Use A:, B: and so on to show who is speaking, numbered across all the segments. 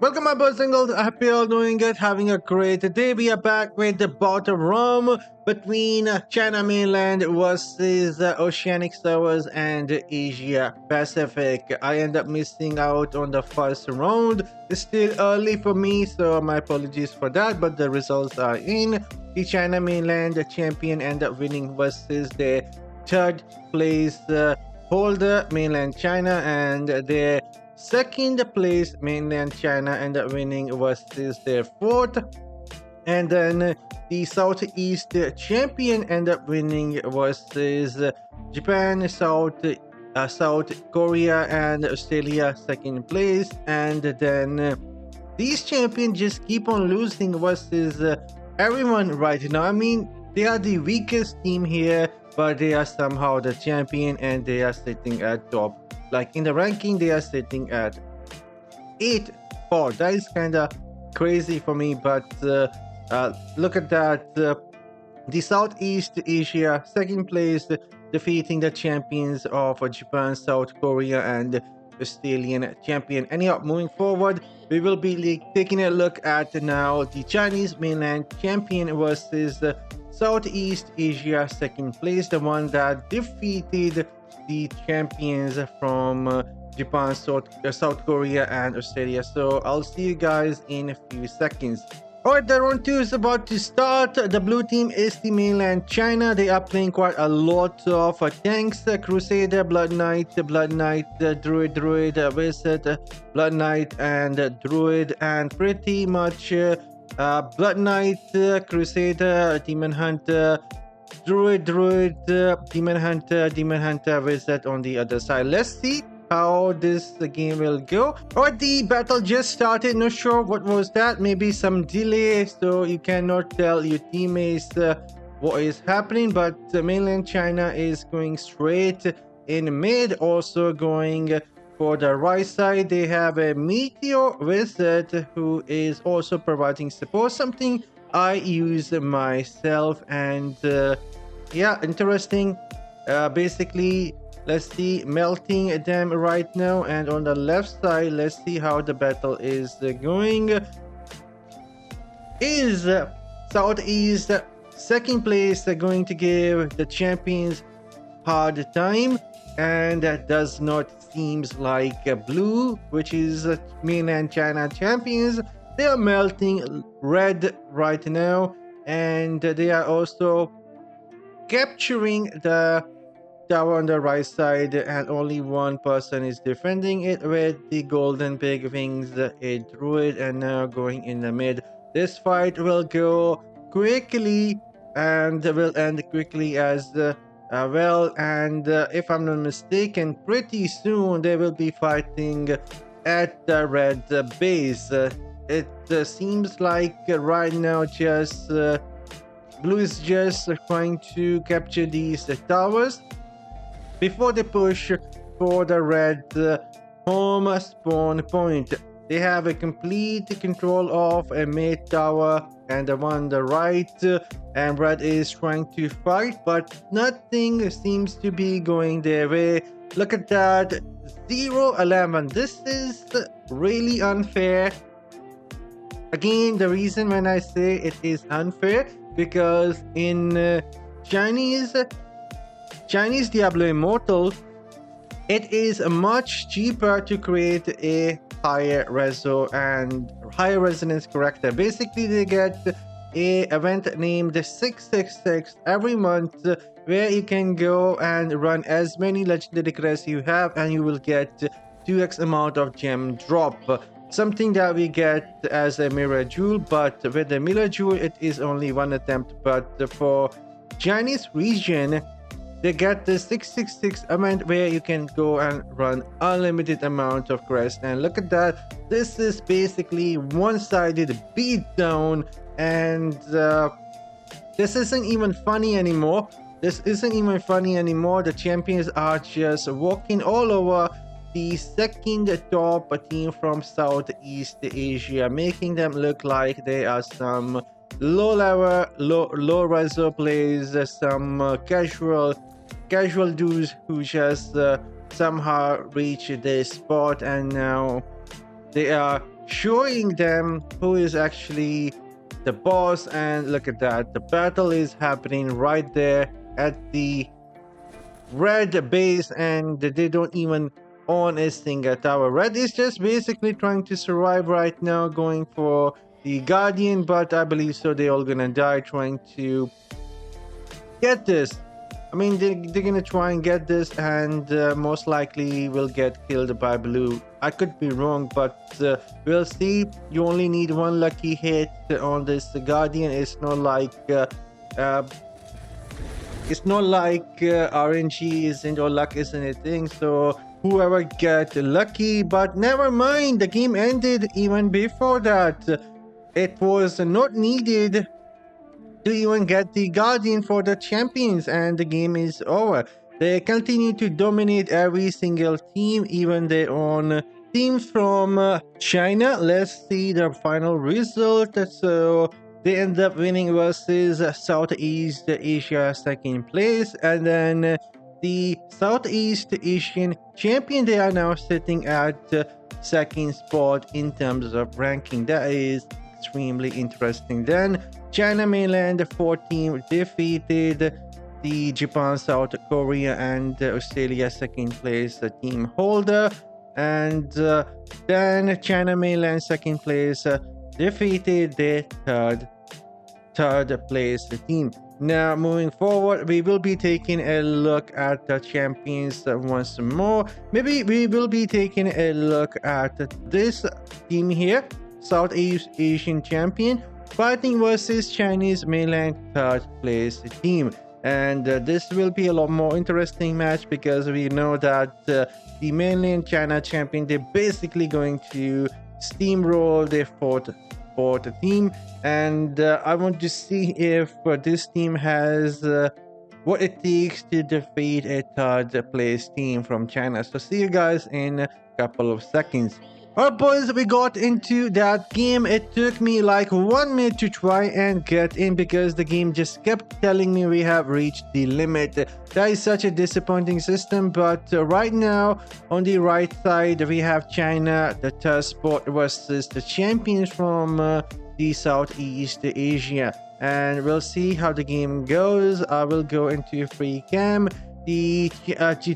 A: Welcome my boys and girls, I hope you're all doing good, having a great day. We are back with the bottom room between China mainland versus Oceanic servers and Asia Pacific. I end up missing out on the first round. It's still early for me, so my apologies for that, but the results are in. The China mainland champion end up winning versus the third place holder mainland China, and their second place mainland China end up winning versus their fourth, and then the Southeast champion end up winning versus Japan, South Korea and Australia second place, and then these champions just keep on losing versus everyone right now. I mean, they are the weakest team here, but they are somehow the champion and they are sitting at top. Like in the ranking, they are sitting at 8-4. That is kind of crazy for me, but look at that. The Southeast Asia second place, defeating the champions of Japan, South Korea and Australian champion. Anyhow, moving forward, we will be taking a look at now the Chinese mainland champion versus Southeast Asia second place, the one that defeated the champions from Japan, South Korea and Australia. So I'll see you guys in a few seconds. Alright, the round 2 is about to start. The blue team is the mainland China. They are playing quite a lot of tanks, Crusader, Blood Knight, Druid, Wizard, Blood Knight and Druid, and pretty much Blood Knight, Crusader, Demon Hunter, Druid, Demon Hunter, Wizard on the other side. Let's see how this game will go. Alright, the battle just started. Not sure what was that. Maybe some delay, so you cannot tell your teammates what is happening. But mainland China is going straight in mid, also going for the right side. They have a Meteor Wizard who is also providing support, something I use myself, and yeah, interesting. Basically, let's see, melting them right now, and on the left side, let's see how the battle is going. Is Southeast second place going to give the champions hard time? And that does not seems like blue, which is mainland China champions. They are melting red right now, and they are also capturing the tower on the right side, and only one person is defending it with the golden big wings, a druid, and now going in the mid. This fight will go quickly and will end quickly as well, and if I'm not mistaken, pretty soon they will be fighting at the red base. It seems like right now just blue is just trying to capture these towers before they push for the red home spawn point. They have a complete control of a mid tower and the one on the right, and red is trying to fight, but nothing seems to be going their way. Look at that, 0-11. This is really unfair. Again, the reason when I say it is unfair, because in Chinese Diablo Immortal, it is much cheaper to create a higher reso and higher resonance character. Basically, they get a event named 666 every month, where you can go and run as many legendary crests you have, and you will get 2x amount of gem drop. Something that we get as a mirror jewel, but with the mirror jewel it is only one attempt. But for Chinese region, they get the 666 event where you can go and run unlimited amount of crests. And look at that, this is basically one-sided beatdown, and this isn't even funny anymore. The champions are just walking all over the second top team from Southeast Asia, making them look like they are some low reso plays, some casual dudes who just somehow reach this spot, and now they are showing them who is actually the boss. And look at that, the battle is happening right there at the red base, and they don't even own a single tower. Red is just basically trying to survive right now, going for the guardian, but I believe so they're all gonna die trying to get this. I mean, they're gonna try and get this, and most likely will get killed by blue. I could be wrong, but we'll see. You only need one lucky hit on this guardian. It's not like RNG isn't, or luck isn't a thing. So whoever get lucky, but never mind. The game ended even before that. It was not needed to even get the guardian for the champions, and the game is over. They continue to dominate every single team, even their own teams from China. Let's see the final result. So they end up winning versus Southeast Asia second place, and then the Southeast Asian champion, they are now sitting at second spot in terms of ranking. That is extremely interesting. Then China mainland 4 team defeated the Japan, South Korea, and Australia second place team holder, and then China mainland second place defeated the third place team. Now moving forward, we will be taking a look at the champions once more. Maybe we will be taking a look at this team here, Southeast Asian champion, fighting versus Chinese mainland third place team. And this will be a lot more interesting match, because we know that the mainland China champion, they're basically going to steamroll their fourth team, and I want to see if this team has what it takes to defeat a third place team from China. So see you guys in a couple of seconds. Alright boys, we got into that game. It took me like 1 minute to try and get in, because the game just kept telling me we have reached the limit. That is such a disappointing system, but right now on the right side we have China, the third spot, versus the champions from the Southeast Asia, and we'll see how the game goes. I will go into free cam. The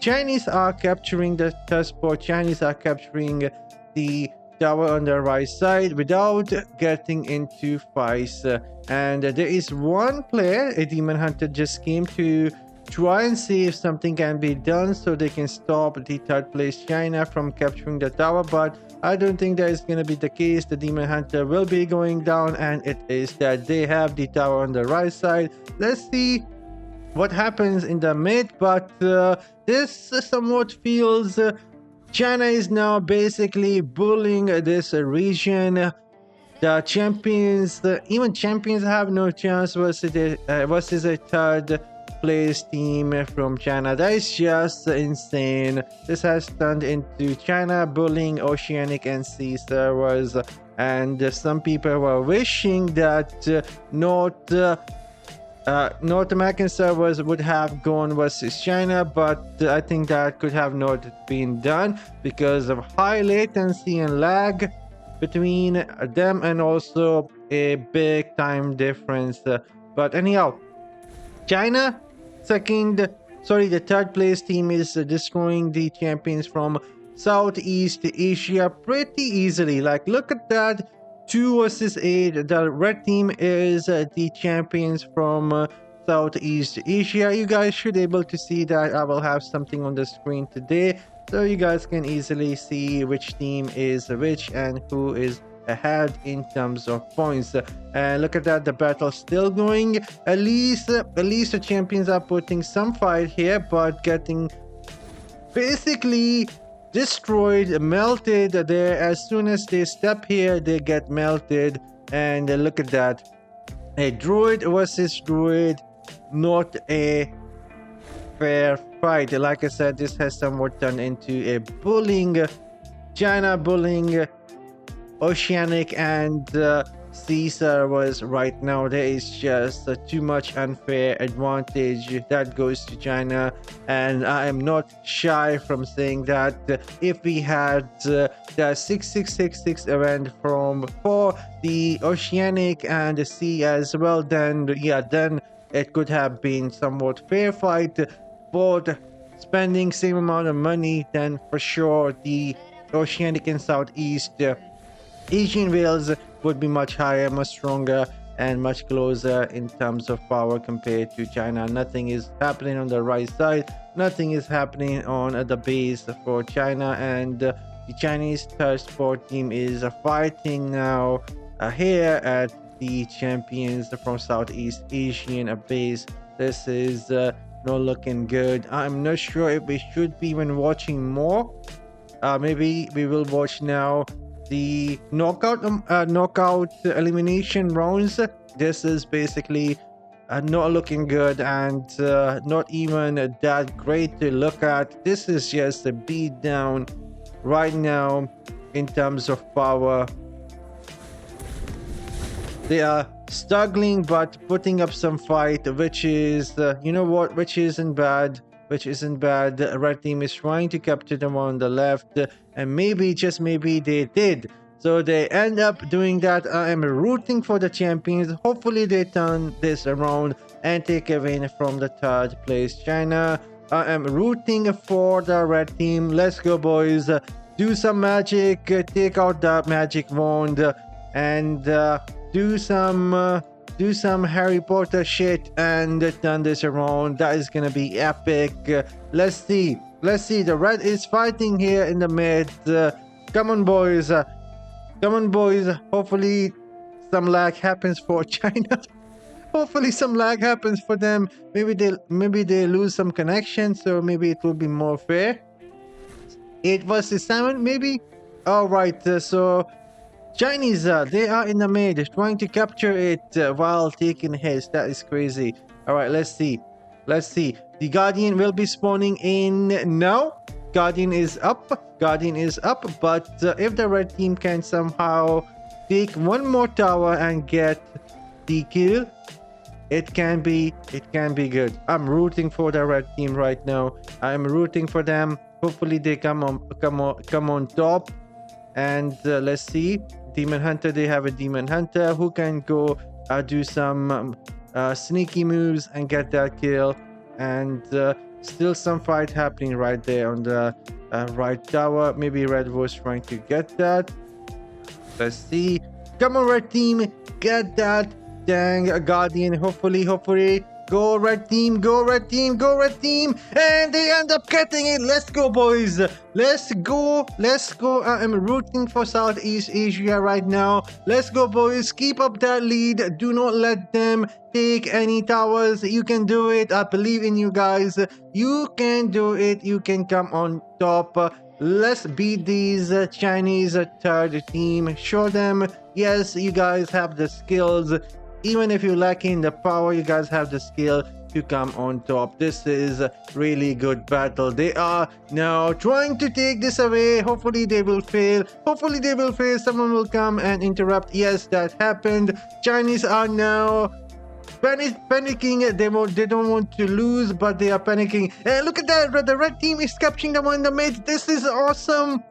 A: Chinese are capturing the third spot. Chinese are capturing the tower on the right side without getting into fights, and there is one player, a demon hunter, just came to try and see if something can be done so they can stop the third place China from capturing the tower, but I don't think that is going to be the case. The demon hunter will be going down, and it is that they have the tower on the right side. Let's see what happens in the mid, but this somewhat feels China is now basically bullying this region. The champions, even champions, have no chance versus a third place team from China. That is just insane. This has turned into China bullying Oceanic and Sea servers, and some people were wishing that North American servers would have gone versus China, but I think that could have not been done because of high latency and lag between them, and also a big time difference. But anyhow, China the third place team is destroying the champions from Southeast Asia pretty easily. Like, look at that, 2 versus 8. The red team is the champions from Southeast Asia. You guys should be able to see that. I will have something on the screen today so you guys can easily see which team is which and who is ahead in terms of points. And look at that, the battle's still going. At least the champions are putting some fight here, but getting basically destroyed, melted there. As soon as they step here, they get melted. And look at that, a druid versus druid, not a fair fight. Like I said, this has somewhat turned into a bullying, China bullying Oceanic and C servers right now, there is just too much unfair advantage that goes to China, and I am not shy from saying that if we had the 6666 event from for the Oceanic and the Sea as well, then yeah, then it could have been somewhat fair fight, but spending same amount of money, then for sure the Oceanic and Southeast Asian whales would be much higher, much stronger, and much closer in terms of power compared to China. Nothing is happening on the right side. Nothing is happening on the base for China, and the Chinese third sport team is fighting now here at the champions from Southeast Asian base. This is not looking good. I'm not sure if we should be even watching more. Maybe we will watch now the knockout elimination rounds. This is basically not looking good, and not even that great to look at. This is just a beat down right now in terms of power. They are struggling but putting up some fight, which is you know what, which isn't bad. The red team is trying to capture them on the left, and maybe, just maybe, they did. So they end up doing that. I am rooting for the champions. Hopefully they turn this around and take a win from the third place China. I am rooting for the red team. Let's go, boys. Do some magic. Take out the magic wand and do some Harry Potter shit and turn this around. That is gonna be epic. Let's see. The red is fighting here in the mid. Come on, boys. Hopefully some lag happens for China. Hopefully some lag happens for them. Maybe they lose some connection, so maybe it will be more fair. 8 versus 7, maybe. All right. So Chinese, they are in the mid, trying to capture it while taking hits. That is crazy. All right, let's see. The Guardian will be spawning in now. Guardian is up, but if the red team can somehow take one more tower and get the kill, it can be good. I'm rooting for the red team right now. I'm rooting for them. Hopefully they come on top. And let's see. Demon Hunter, they have a Demon Hunter who can go do some sneaky moves and get that kill. And still some fight happening right there on the right tower. Maybe red was trying to get that. Let's see. Come on, red team, get that dang Guardian. Hopefully. Go red team, and they end up getting it. Let's go, boys. Let's go. I am rooting for Southeast Asia right now. Let's go, boys. Keep up that lead. Do not let them take any towers. You can do it. I believe in you guys. You can do it. You can come on top. Let's beat these Chinese third team. Show them, yes, you guys have the skills. Even if you're lacking the power, you guys have the skill to come on top. This is a really good battle. They are now trying to take this away. Hopefully they will fail. Someone will come and interrupt. Yes, that happened. Chinese are now panicking. They don't want to lose, but they are panicking. And look at that. The red team is capturing the one in the mid. This is awesome.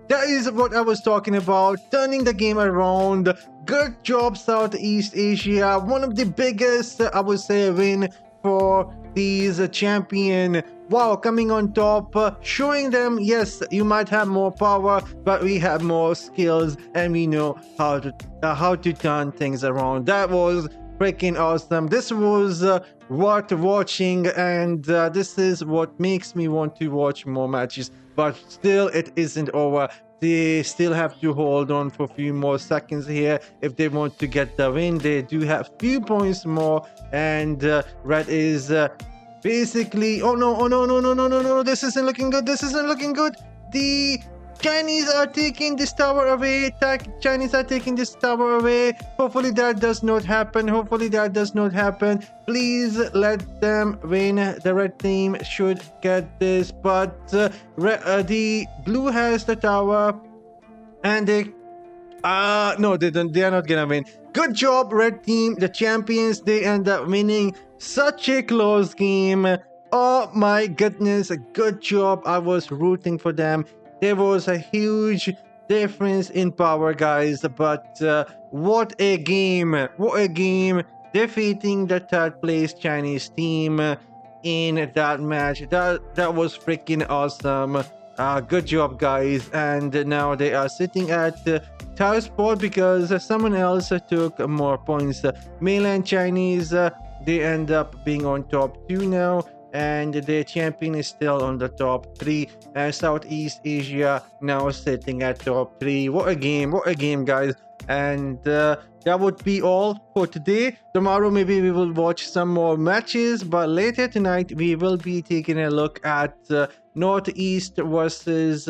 A: That is what I was talking about, turning the game around. Good job, Southeast Asia. One of the biggest, I would say, win for these champion. Wow, coming on top, showing them, yes, you might have more power, but we have more skills and we know how to turn things around. That was freaking awesome. This was worth watching, and this is what makes me want to watch more matches. But still, it isn't over. They still have to hold on for a few more seconds here if they want to get the win. They do have few points more, and red is basically, oh no, this isn't looking good. The Chinese are taking this tower away. Hopefully that does not happen. Please let them win. The red team should get this, but the blue has the tower, and they No, they don't. They are not gonna win. Good job, red team, the champions. They end up winning such a close game. Oh my goodness, good job. I was rooting for them. There was a huge difference in power, guys. But what a game! What a game! Defeating the third place Chinese team in that match. That was freaking awesome. Good job, guys. And now they are sitting at third spot because someone else took more points. Mainland Chinese, they end up being on top 2 now, and their champion is still on the top 3. And Southeast Asia now sitting at top 3. What a game! What a game, guys! And that would be all for today. Tomorrow maybe we will watch some more matches, but later tonight we will be taking a look at Northeast versus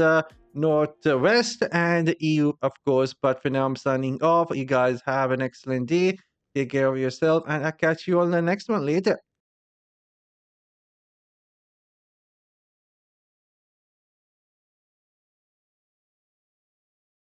A: Northwest and EU, of course. But for now, I'm signing off. You guys have an excellent day. Take care of yourself, and I'll catch you on the next one later.